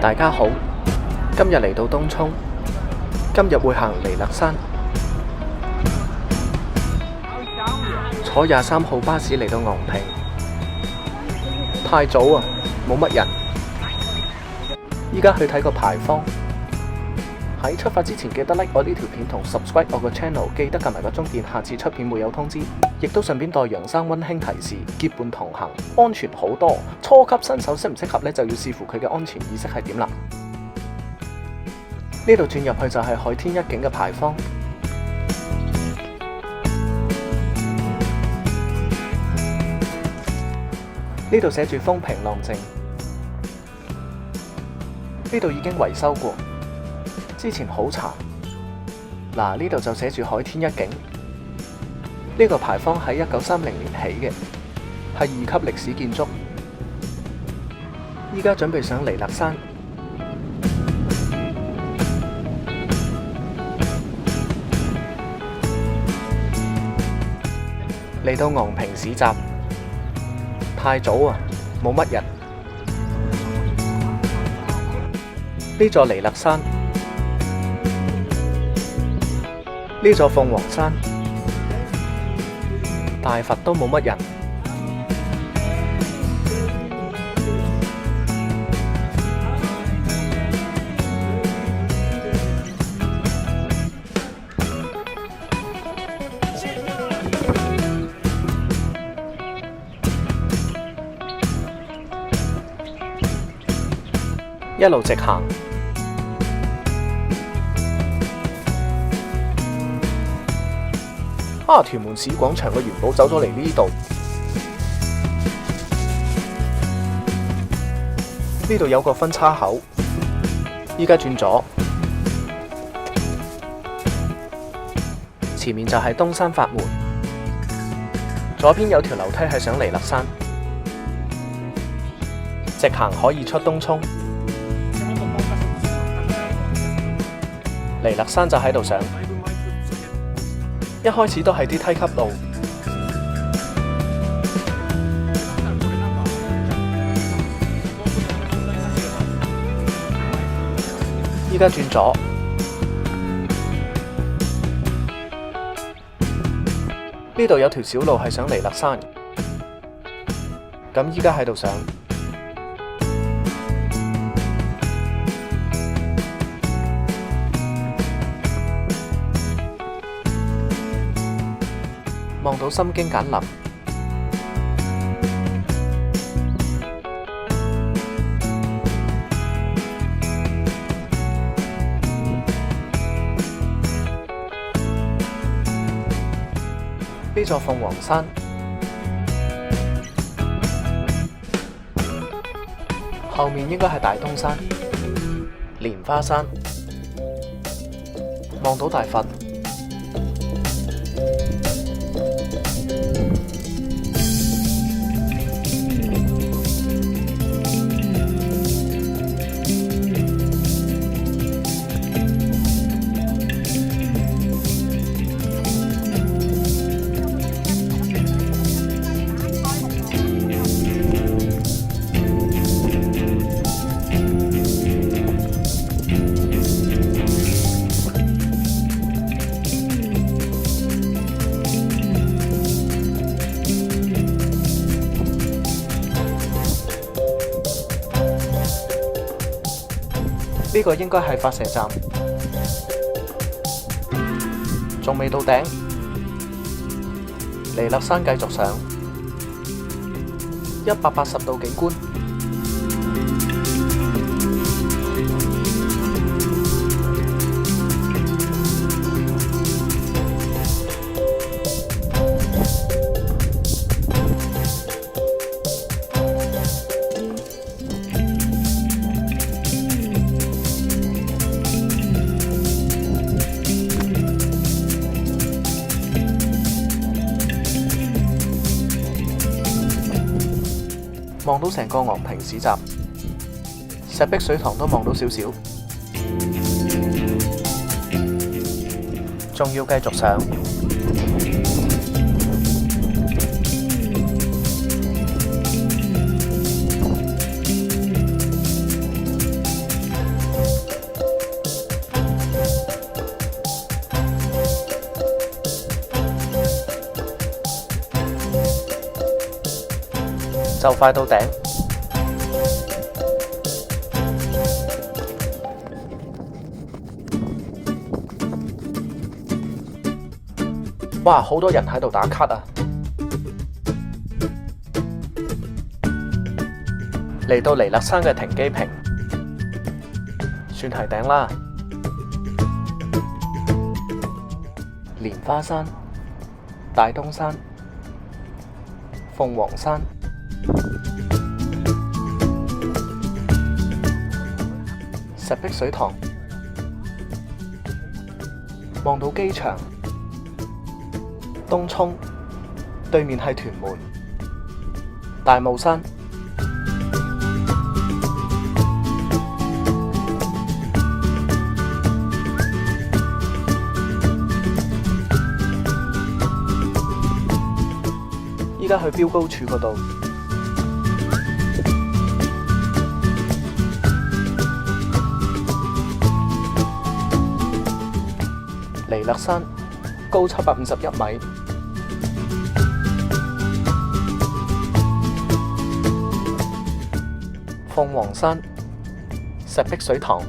大家好，今日嚟到東涌，今日會行彌勒山，坐23號巴士嚟到昂坪，太早啊，冇乜人。依家去睇個牌坊。喺出發之前記得 like 我呢條片同 subscribe 我個 channel， 記得撳埋個鐘鍵，下次出片會有通知。亦都順便代楊生溫馨提示，結伴同行，安全好多。初級新手適唔適合呢，就要視乎佢嘅安全意識係點啦。呢度轉入去就係海天一景嘅牌坊。呢度寫住風平浪靜。呢度已經維修過。之前好殘，嗱，呢度就寫住海天一景。呢個牌坊喺1930年起嘅，係2級歷史建築。依家準備上彌勒山，嚟到昂坪市集，太早啊，冇乜人。呢座彌勒山。呢座鳳凰山，大佛都冇乜人。一路直行。屯門市廣場嘅元寶走咗嚟呢度，呢度有個分叉口，依家轉左，前面就係東山法門，左邊有條樓梯係上彌勒山，直行可以出東涌，彌勒山就喺度上。一開始都係啲梯級路，依家轉左，呢度有條小路係上彌勒山，咁依家喺度上。望到心經簡林，呢座鳳凰山，後面應該係大東山、蓮花山，望到大佛。呢個應該係發射站，仲未到頂。彌勒山繼續上，180度景觀。望到成個昂坪市集，石壁水塘都望到少少，仲要繼續上。就快到頂。哇！好多人喺度打卡啊！嚟到彌勒山嘅停機坪，算係頂啦。蓮花山、大東山、鳳凰山、石壁水塘，望到機場。東涌對面係屯門、大帽山。依家去標高處嗰度，彌勒山高751米。鳳凰山、石壁水塘、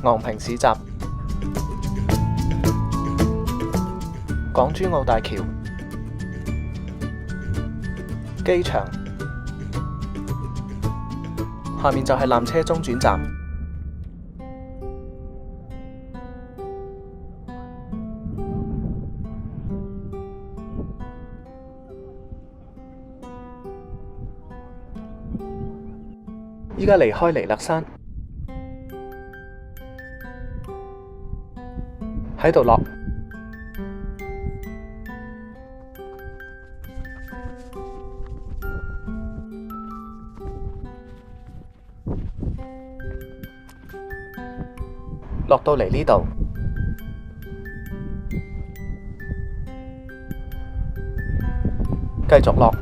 昂坪市集、港珠澳大橋、機場，下面就係纜車中轉站。依家離開彌勒山，喺度落。落到嚟呢度，繼續落。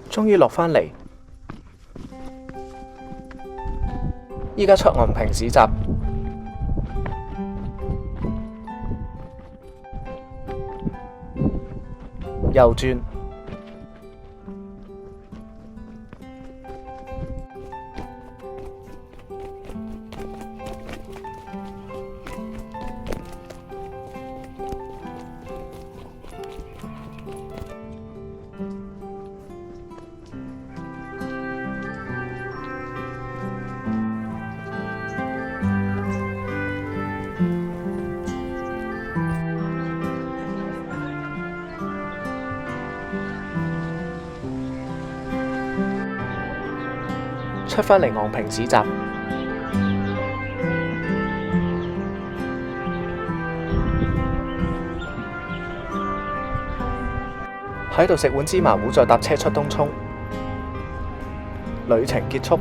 終於落返嚟，依家出昂坪市集，右轉，出返嚟昂坪市集，喺度食碗芝麻糊，再搭車出東涌，旅程結束。